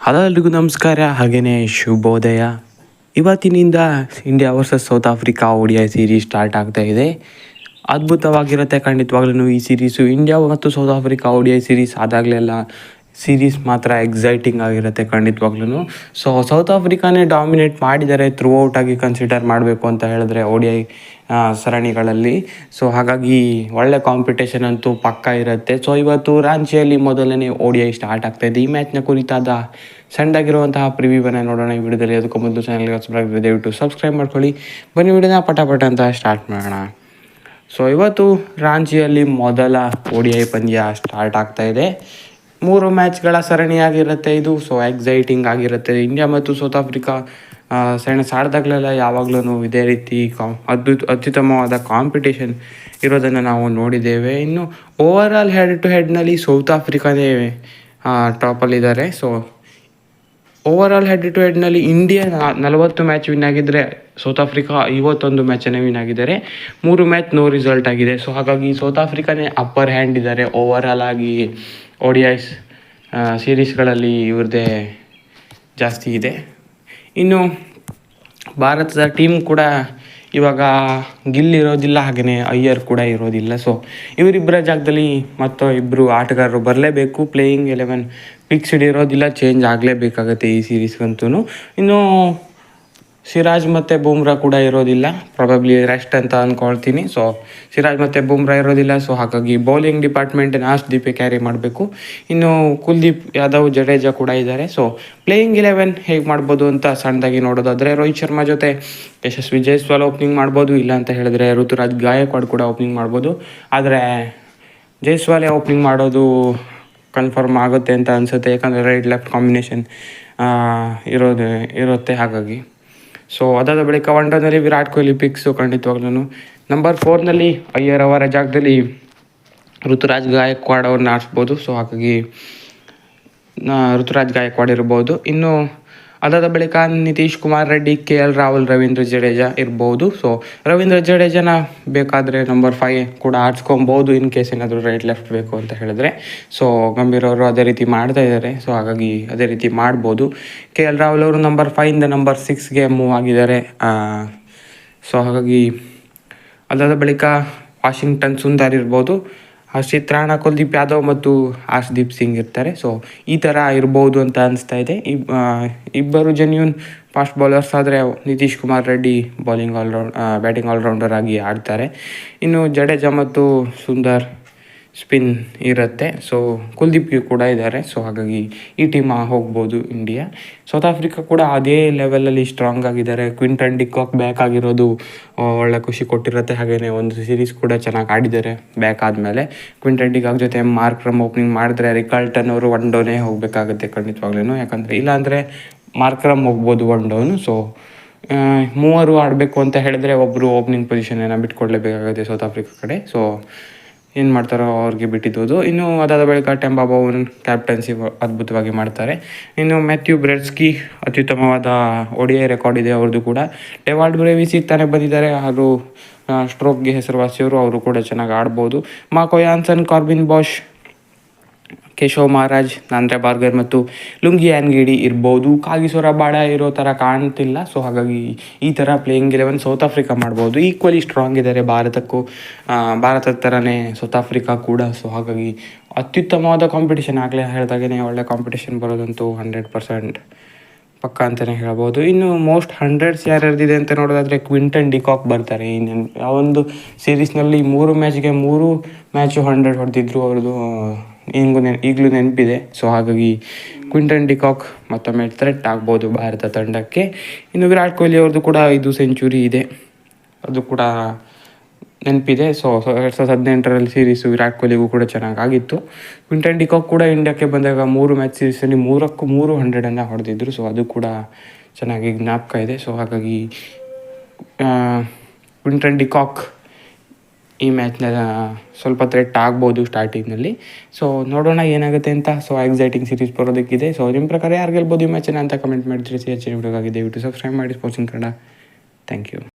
Hello ಎಲ್ರಿಗೂ ನಮಸ್ಕಾರ, ಹಾಗೆಯೇ ಶುಭೋದಯ. ಇವತ್ತಿನಿಂದ India versus South Africa ODI series start ಆಗ್ತಾ ಇದೆ. ಅದ್ಭುತವಾಗಿರುತ್ತೆ ಖಂಡಿತವಾಗ್ಲೂ ಈ ಸೀರೀಸು. ಇಂಡಿಯಾ ಮತ್ತು ಸೌತ್ ಆಫ್ರಿಕಾ ODI ಸೀರೀಸ್ ಆದಾಗಲೆಲ್ಲ ಸೀರೀಸ್ ಮಾತ್ರ ಎಕ್ಸೈಟಿಂಗ್ ಆಗಿರುತ್ತೆ ಖಂಡಿತವಾಗ್ಲೂ. ಸೊ ಸೌತ್ ಆಫ್ರಿಕಾನೇ ಡಾಮಿನೇಟ್ ಮಾಡಿದ್ದಾರೆ ಥ್ರೂ ಔಟ್ ಆಗಿ ಕನ್ಸಿಡರ್ ಮಾಡಬೇಕು ಅಂತ ಹೇಳಿದ್ರೆ ODI ಸರಣಿಗಳಲ್ಲಿ. ಸೊ ಹಾಗಾಗಿ ಒಳ್ಳೆ ಕಾಂಪಿಟೇಷನ್ ಅಂತೂ ಪಕ್ಕ ಇರುತ್ತೆ. ಸೊ ಇವತ್ತು ರಾಂಚಿಯಲ್ಲಿ ಮೊದಲನೇ ODI ಸ್ಟಾರ್ಟ್ ಆಗ್ತಾಯಿದೆ. ಈ ಮ್ಯಾಚ್ನ ಕುರಿತಾದ ಸಣ್ಣದಾಗಿರುವಂತಹ ಪ್ರಿವ್ಯೂವನ್ನು ನೋಡೋಣ ಈ ವಿಡಿಯೋದಲ್ಲಿ. ಅದಕ್ಕೂ ಮೊದಲು ಚಾನಲ್ಗೆ ದಯವಿಟ್ಟು ಸಬ್ಸ್ಕ್ರೈಬ್ ಮಾಡ್ಕೊಳ್ಳಿ. ಬನ್ನಿ ವಿಡಿಯೋನ ಪಟ ಅಂತ ಸ್ಟಾರ್ಟ್ ಮಾಡೋಣ. ಸೊ ಇವತ್ತು ರಾಂಚಿಯಲ್ಲಿ ಮೊದಲ ODI ಪಂದ್ಯ ಸ್ಟಾರ್ಟ್ ಆಗ್ತಾಯಿದೆ. 3 ಮ್ಯಾಚ್ಗಳ ಸರಣಿಯಾಗಿರುತ್ತೆ ಇದು. ಸೊ ಎಕ್ಸೈಟಿಂಗ್ ಆಗಿರುತ್ತೆ. ಇಂಡಿಯಾ ಮತ್ತು ಸೌತ್ ಆಫ್ರಿಕಾ ಸಾಡ್ದಾಗಲೆಲ್ಲ ಯಾವಾಗಲೂ ಇದೇ ರೀತಿ ಅತ್ಯುತ್ತಮವಾದ ಕಾಂಪಿಟೇಷನ್ ಇರೋದನ್ನು ನಾವು ನೋಡಿದ್ದೇವೆ. ಇನ್ನು ಓವರ್ ಆಲ್ ಹೆಡ್ ಟು ಹೆಡ್ನಲ್ಲಿ ಸೌತ್ ಆಫ್ರಿಕಾನೇ ಟಾಪಲ್ಲಿದ್ದಾರೆ. So overall head to ಹೆಡ್ನಲ್ಲಿ ಇಂಡಿಯಾ 40 ಮ್ಯಾಚ್ ವಿನ್ ಆಗಿದ್ದರೆ ಸೌತ್ ಆಫ್ರಿಕಾ 51 ಮ್ಯಾಚನ್ನು ವಿನ್ ಆಗಿದ್ದಾರೆ. 3 ಮ್ಯಾಚ್ ನೋ ರಿಸಲ್ಟ್ ಆಗಿದೆ. ಸೊ ಹಾಗಾಗಿ ಸೌತ್ ಆಫ್ರಿಕಾನೇ ಅಪ್ಪರ್ ಹ್ಯಾಂಡ್ ಇದ್ದಾರೆ ಓವರ್ ಆಲ್ ಆಗಿ. ODI ಸೀರೀಸ್ಗಳಲ್ಲಿ ಇವ್ರದ್ದೇ ಜಾಸ್ತಿ ಇದೆ. ಇನ್ನು ಭಾರತದ ಟೀಮ್ ಕೂಡ ಇವಾಗ ಗಿಲ್ ಇರೋದಿಲ್ಲ, ಹಾಗೆಯೇ ಅಯ್ಯರ್ ಕೂಡ ಇರೋದಿಲ್ಲ. ಸೊ ಇವರಿಬ್ಬರ ಜಾಗದಲ್ಲಿ ಮತ್ತು ಇಬ್ಬರು ಆಟಗಾರರು ಬರಲೇಬೇಕು. ಪ್ಲೇಯಿಂಗ್ 11 ಫಿಕ್ಸ್ಡ್ ಇರೋದಿಲ್ಲ, ಚೇಂಜ್ ಆಗಲೇಬೇಕಾಗತ್ತೆ ಈ ಸೀರೀಸ್ಗಂತೂ. ಇನ್ನು ಸಿರಾಜ್ ಮತ್ತು ಬೂಮ್ರಾ ಕೂಡ ಇರೋದಿಲ್ಲ, ಪ್ರಾಬಬ್ಲಿ ರೆಸ್ಟ್ ಅಂತ ಅಂದ್ಕೊಳ್ತೀನಿ. ಸೊ ಸಿರಾಜ್ ಮತ್ತು ಬೂಮ್ರಾ ಇರೋದಿಲ್ಲ. ಸೊ ಹಾಗಾಗಿ ಬೌಲಿಂಗ್ ಡಿಪಾರ್ಟ್ಮೆಂಟನ್ನು ಆರ್ಶ್ದೀಪೇ ಕ್ಯಾರಿ ಮಾಡಬೇಕು. ಇನ್ನು ಕುಲ್ದೀಪ್ ಯಾದವ್, ಜಡೇಜಾ ಕೂಡ ಇದ್ದಾರೆ. ಸೊ ಪ್ಲೇಯಿಂಗ್ 11 ಹೇಗೆ ಮಾಡ್ಬೋದು ಅಂತ ಸಣ್ಣದಾಗಿ ನೋಡೋದಾದರೆ, ರೋಹಿತ್ ಶರ್ಮಾ ಜೊತೆ ಯಶಸ್ವಿ ಜೈಸ್ವಾಲ್ ಓಪನಿಂಗ್ ಮಾಡ್ಬೋದು. ಇಲ್ಲ ಅಂತ ಹೇಳಿದ್ರೆ ಋತುರಾಜ್ ಗಾಯಕ್ವಾಡ್ ಕೂಡ ಓಪನಿಂಗ್ ಮಾಡ್ಬೋದು. ಆದರೆ ಜೈಸ್ವಾಲೇ ಓಪನಿಂಗ್ ಮಾಡೋದು ಕನ್ಫರ್ಮ್ ಆಗುತ್ತೆ ಅಂತ ಅನಿಸುತ್ತೆ, ಯಾಕಂದರೆ ರೈಟ್ ಲೆಫ್ಟ್ ಕಾಂಬಿನೇಷನ್ ಇರುತ್ತೆ ಹಾಗಾಗಿ. ಸೊ ಅದಾದ ಬಳಿಕ ಡೌನಲ್ಲಿ ವಿರಾಟ್ ಕೊಹ್ಲಿ ಪಿಕ್ಸು ಖಂಡಿತವಾಗ್ಲೂ. ನಂಬರ್ 4ನಲ್ಲಿ ಅಯ್ಯರ್ ಅವರ ಜಾಗದಲ್ಲಿ ಋತುರಾಜ್ ಗಾಯಕ್ವಾಡ್ ಅವ್ರನ್ನ ಆಡಿಸ್ಬೋದು. ಸೊ ಹಾಗಾಗಿ ಋತುರಾಜ್ ಗಾಯಕ್ವಾಡ್ ಇರ್ಬೋದು. ಇನ್ನು ಅದಾದ ಬಳಿಕ ನಿತೀಶ್ ಕುಮಾರ್ ರೆಡ್ಡಿ, KL ರಾಹುಲ್, ರವೀಂದ್ರ ಜಡೇಜಾ ಇರ್ಬೋದು. ಸೊ ರವೀಂದ್ರ ಜಡೇಜಾನ ಬೇಕಾದರೆ ನಂಬರ್ 5 ಕೂಡ ಆಡ್ಸ್ಕೊಬೋದು ಇನ್ ಕೇಸ್ ಏನಾದರೂ ರೈಟ್ ಲೆಫ್ಟ್ ಬೇಕು ಅಂತ ಹೇಳಿದ್ರೆ. ಸೊ ಗಂಭೀರ್ ಅವರು ಅದೇ ರೀತಿ ಮಾಡ್ತಾ ಇದ್ದಾರೆ. ಸೊ ಹಾಗಾಗಿ ಅದೇ ರೀತಿ ಮಾಡ್ಬೋದು. KL ರಾಹುಲ್ ಅವರು ನಂಬರ್ 5ಇಂದ ನಂಬರ್ 6ಗೆ ಮೂವ್ ಆಗಿದ್ದಾರೆ. ಸೊ ಹಾಗಾಗಿ ಅದಾದ ಬಳಿಕ ವಾಷಿಂಗ್ಟನ್ ಸುಂದರ್ ಇರ್ಬೋದು. ಹರ್ಷಿತ್ ರಾಣಾ, ಕುಲ್ದೀಪ್ ಯಾದವ್ ಮತ್ತು ಆರ್ಶ್ದೀಪ್ ಸಿಂಗ್ ಇರ್ತಾರೆ. ಸೊ ಈ ಥರ ಇರ್ಬೋದು ಅಂತ ಅನಿಸ್ತಾ ಇದೆ. ಇಬ್ಬರು ಜೆನ್ಯೂನ್ ಫಾಸ್ಟ್ ಬೌಲರ್ಸ್ ಆದರೆ ನಿತೀಶ್ ಕುಮಾರ್ ರೆಡ್ಡಿ ಬ್ಯಾಟಿಂಗ್ ಆಲ್ರೌಂಡರ್ ಆಗಿ ಆಡ್ತಾರೆ. ಇನ್ನು ಜಡೇಜಾ ಮತ್ತು ಸುಂದರ್ ಸ್ಪಿನ್ ಇರುತ್ತೆ. ಸೊ ಕುಲ್ದೀಪ್ ಕೂಡ ಇದ್ದಾರೆ. ಸೊ ಹಾಗಾಗಿ ಈ ಟೀಮ್ ಹೋಗ್ಬೋದು ಇಂಡಿಯಾ. ಸೌತ್ ಆಫ್ರಿಕಾ ಕೂಡ ಅದೇ ಲೆವೆಲಲ್ಲಿ ಸ್ಟ್ರಾಂಗ್ ಆಗಿದ್ದಾರೆ. ಕ್ವಿಂಟನ್ ಡಿಕಾಕ್ ಬ್ಯಾಕ್ ಆಗಿರೋದು ಒಳ್ಳೆ ಖುಷಿ ಕೊಟ್ಟಿರುತ್ತೆ. ಹಾಗೆಯೇ ಒಂದು ಸೀರೀಸ್ ಕೂಡ ಚೆನ್ನಾಗಿ ಆಡಿದ್ದಾರೆ ಬ್ಯಾಕ್ ಆದಮೇಲೆ. ಕ್ವಿಂಟನ್ ಡಿಕಾಕ್ ಜೊತೆ ಮಾರ್ಕ್ರಮ್ ಓಪನಿಂಗ್ ಮಾಡಿದ್ರೆ ರಿಕಾಲ್ಟನ್ ಅವರು 1 ಡೌನೇ ಹೋಗಬೇಕಾಗುತ್ತೆ ಖಂಡಿತವಾಗ್ಲೂ. ಯಾಕಂದರೆ ಇಲ್ಲಾಂದರೆ ಮಾರ್ಕ್ರಮ್ ಹೋಗ್ಬೋದು 1 ಡೌನು. ಸೊ 3 ಆಡಬೇಕು ಅಂತ ಹೇಳಿದ್ರೆ ಒಬ್ಬರು ಓಪನಿಂಗ್ ಪೊಸಿಷನನ್ನು ಬಿಟ್ಕೊಡ್ಲೇಬೇಕಾಗುತ್ತೆ ಸೌತ್ ಆಫ್ರಿಕಾ ಕಡೆ. ಸೊ ಏನು ಮಾಡ್ತಾರೋ ಅವ್ರಿಗೆ ಬಿಟ್ಟಿದ್ದು. ಇನ್ನು ಅದಾದ ಬಳಿಕ ಟೆಂಬಾ ಬೌನ್ ಕ್ಯಾಪ್ಟನ್ಸಿ ಅದ್ಭುತವಾಗಿ ಮಾಡ್ತಾರೆ. ಇನ್ನು ಮ್ಯಾಥ್ಯೂ ಬ್ರೆಡ್ಸ್ಕಿ ಅತ್ಯುತ್ತಮವಾದ ODI ರೆಕಾರ್ಡ್ ಇದೆ ಅವ್ರದ್ದು ಕೂಡ. ಡೆವಾಲ್ಡ್ ಬ್ರೇವಿಸ್ ತಾನೇ ಬಂದಿದ್ದಾರೆ, ಹಾಗೂ ಸ್ಟ್ರೋಕ್ಗೆ ಹೆಸರುವಾಸಿಯವರು, ಅವರು ಕೂಡ ಚೆನ್ನಾಗಿ ಆಡ್ಬೋದು. Marco Jansen, Corbin Bosch, Keshav Maharaj, Nandre Burger ಮತ್ತು ಲುಂಗಿ ಆ್ಯನ್ಗಿಡಿ ಇರ್ಬೋದು. ಕಾಗಿಸೋ ಬಾಡ ಇರೋ ಥರ ಕಾಣ್ತಿಲ್ಲ. ಸೊ ಹಾಗಾಗಿ ಈ ಥರ ಪ್ಲೇಯಿಂಗ್ 11 ಸೌತ್ ಆಫ್ರಿಕಾ ಮಾಡ್ಬೋದು. ಈಕ್ವಲಿ ಸ್ಟ್ರಾಂಗ್ ಇದ್ದಾರೆ ಭಾರತದ ಥರನೇ ಸೌತ್ ಆಫ್ರಿಕಾ ಕೂಡ. ಸೊ ಹಾಗಾಗಿ ಅತ್ಯುತ್ತಮವಾದ ಕಾಂಪಿಟೇಷನ್, ಆಗಲೇ ಹೇಳಿದಾಗೇ ಒಳ್ಳೆ ಕಾಂಪಿಟೇಷನ್ ಬರೋದಂತೂ 100% ಪಕ್ಕ ಅಂತಲೇ ಹೇಳ್ಬೋದು. ಇನ್ನು ಮೋಸ್ಟ್ 100s ಯಾರ್ಯಾರ್ದಿದೆ ಅಂತ ನೋಡೋದಾದರೆ ಕ್ವಿಂಟನ್ ಡಿಕಾಕ್ ಬರ್ತಾರೆ. ಆ ಒಂದು ಸೀರೀಸ್ನಲ್ಲಿ 3 ಮ್ಯಾಚ್ಗೆ 3 ಮ್ಯಾಚು 100 ಹೊಡೆದಿದ್ರು ಅವ್ರದ್ದು ಈಗಲೂ ನೆನಪಿದೆ. ಸೊ ಹಾಗಾಗಿ ಕ್ವಿಂಟನ್ ಡಿಕಾಕ್ ಮತ್ತೊಮ್ಮೆ ಥ್ರೆಟ್ ಆಗ್ಬೋದು ಭಾರತ ತಂಡಕ್ಕೆ. ಇನ್ನು ವಿರಾಟ್ ಕೊಹ್ಲಿ ಅವ್ರದ್ದು ಕೂಡ 5 ಸೆಂಚುರಿ ಇದೆ, ಅದು ಕೂಡ ನೆನಪಿದೆ. ಸೊ 2018ರಲ್ಲಿ ಸೀರೀಸು ವಿರಾಟ್ ಕೊಹ್ಲಿಗೂ ಕೂಡ ಚೆನ್ನಾಗಿತ್ತು. ಕ್ವಿಂಟನ್ ಡಿಕಾಕ್ ಕೂಡ ಇಂಡಿಯಾಕ್ಕೆ ಬಂದಾಗ 3 ಮ್ಯಾಚ್ ಸೀರೀಸಲ್ಲಿ 3ಕ್ಕೂ 3 100 ಹೊಡೆದಿದ್ರು. ಸೊ ಅದು ಕೂಡ ಚೆನ್ನಾಗಿ ಜ್ಞಾಪಕ ಇದೆ. ಸೊ ಹಾಗಾಗಿ ಕ್ವಿಂಟನ್ ಡಿಕಾಕ್ ಈ ಮ್ಯಾಚ್ನ ಸ್ವಲ್ಪ ಥ್ರೆಟ್ ಆಗ್ಬೋದು ಸ್ಟಾರ್ಟಿಂಗ್ನಲ್ಲಿ. ಸೊ ನೋಡೋಣ ಏನಾಗುತ್ತೆ ಅಂತ. ಸೊ ಎಕ್ಸೈಟಿಂಗ್ ಸೀರೀಸ್ ಬರೋದಕ್ಕಿದೆ. ಸೊ ನಿಮ್ಮ ಪ್ರಕಾರ ಯಾರು ಗೆಲ್ಬೋದು ಈ ಮ್ಯಾಚನ್ನು ಅಂತ ಕಮೆಂಟ್ ಮಾಡಿದ್ರೆ. ಹೆಚ್ಚಿನ ವಿಡಿಯೋಗಾಗಿ ದಯವಿಟ್ಟು ಸಬ್ಸ್ಕ್ರೈಬ್ ಮಾಡಿ sports in Kannada. Thank you.